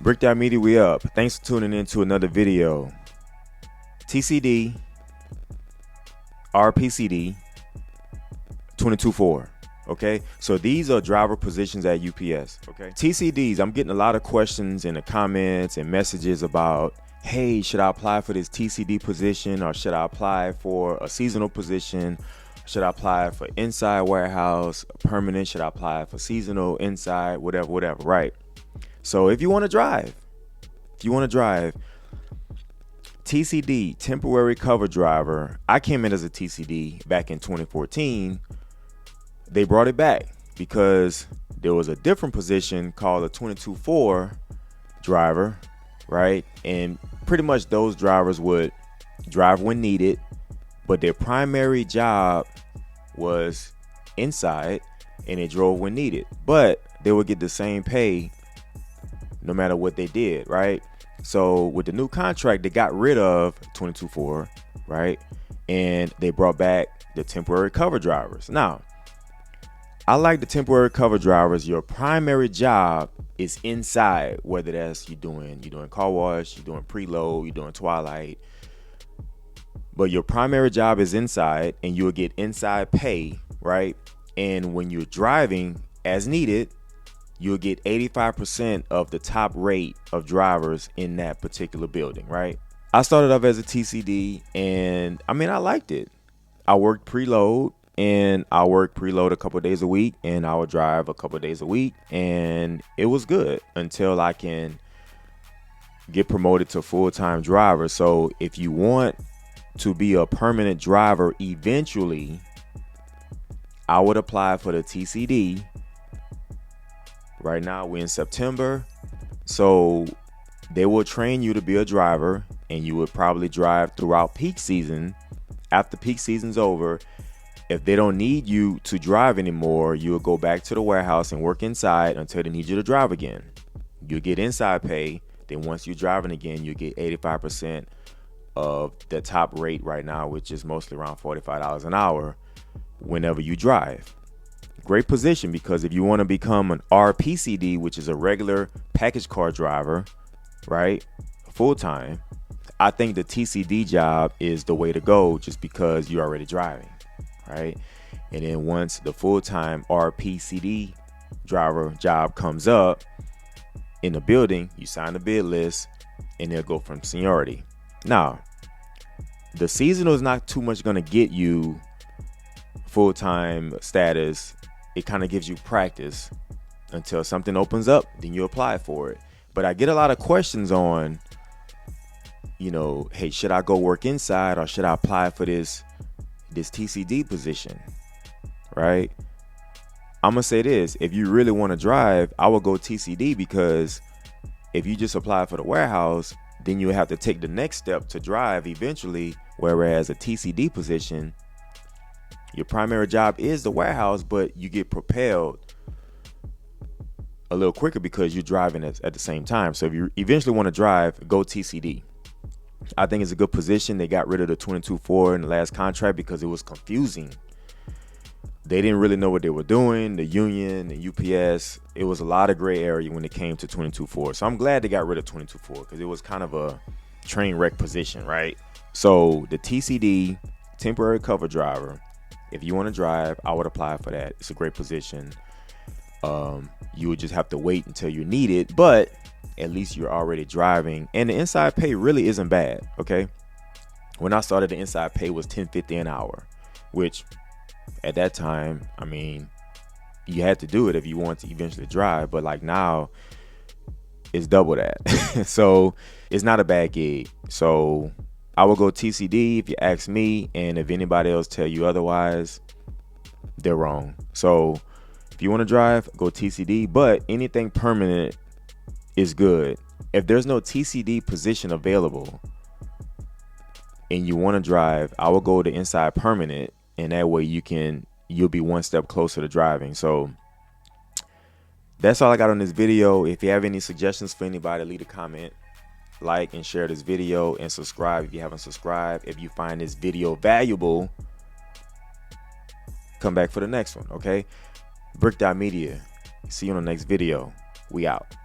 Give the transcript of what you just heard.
Brick Dot Media, we up. Thanks for tuning in to another video. TCD, RPCD, 22-4. Okay, so these are driver positions at UPS. Okay, TCDs, I'm getting a lot of questions in the comments and messages about, hey, should I apply for this TCD position, or should I apply for a seasonal position? Should I apply for inside warehouse, permanent? Should I apply for seasonal, inside, whatever, right? So if you want to drive, TCD, temporary cover driver. I came in as a TCD back in 2014. They brought it back because there was a different position called a 22-4 driver, right? And pretty much those drivers would drive when needed, but their primary job was inside and they drove when needed, but they would get the same pay no matter what they did, right? So with the new contract, they got rid of 22-4, right? And they brought back the temporary cover drivers. Now, I like the temporary cover drivers. Your primary job is inside, whether that's you're doing car wash, you're doing preload, you're doing twilight. But your primary job is inside, and you'll get inside pay, right? And when you're driving as needed, you'll get 85% of the top rate of drivers in that particular building, right? I started off as a TCD, and I mean, I liked it. I worked preload, and I worked preload a couple of days a week, and I would drive a couple of days a week, and it was good until I can get promoted to full-time driver. So if you want to be a permanent driver eventually, I would apply for the TCD. Right now we're in September, so they will train you to be a driver, and you would probably drive throughout peak season. After peak season's over, if they don't need you to drive anymore, you will go back to the warehouse and work inside until they need you to drive again. You'll get inside pay. Then once you're driving again, you get 85% of the top rate right now, which is mostly around $45 an hour whenever you drive. Great position, because if you want to become an RPCD, which is a regular package car driver, right, full-time, I think the TCD job is the way to go, just because you're already driving, right? And then once the full-time RPCD driver job comes up in the building, you sign the bid list, and they'll go from seniority. Now, the seasonal is not too much going to get you full-time status. It kind of gives you practice until something opens up, then you apply for it. But I get a lot of questions on, hey, should I go work inside, or should I apply for this TCD position, right? I'm gonna say this: if you really want to drive, I would go TCD, because if you just apply for the warehouse, then you have to take the next step to drive eventually. Whereas a TCD position, your primary job is the warehouse, but you get propelled a little quicker because you're driving at the same time. So if you eventually want to drive, go TCD. I think it's a good position. They got rid of the 22-4 in the last contract because it was confusing. They didn't really know what they were doing. The union, the UPS, it was a lot of gray area when it came to 22-4. So I'm glad they got rid of 22-4, because it was kind of a train wreck position, right? So the TCD, temporary cover driver, if you want to drive, I would apply for that. It's a great position. You would just have to wait until you need it, but at least you're already driving, and the inside pay really isn't bad. Okay, when I started, the inside pay was $10.50 an hour, which at that time, I mean, you had to do it if you want to eventually drive. But like now, it's double that. So it's not a bad gig. So I will go TCD if you ask me, and if anybody else tell you otherwise, they're wrong. So if you want to drive, go TCD, but anything permanent is good. If there's no TCD position available and you want to drive, I will go to inside permanent, and that way you'll be one step closer to driving. So that's all I got on this video. If you have any suggestions for anybody, leave a comment, like and share this video, and subscribe if you haven't subscribed. If you find this video valuable, come back for the next one. Okay, Brick Dot Media, see you on the next video. We out.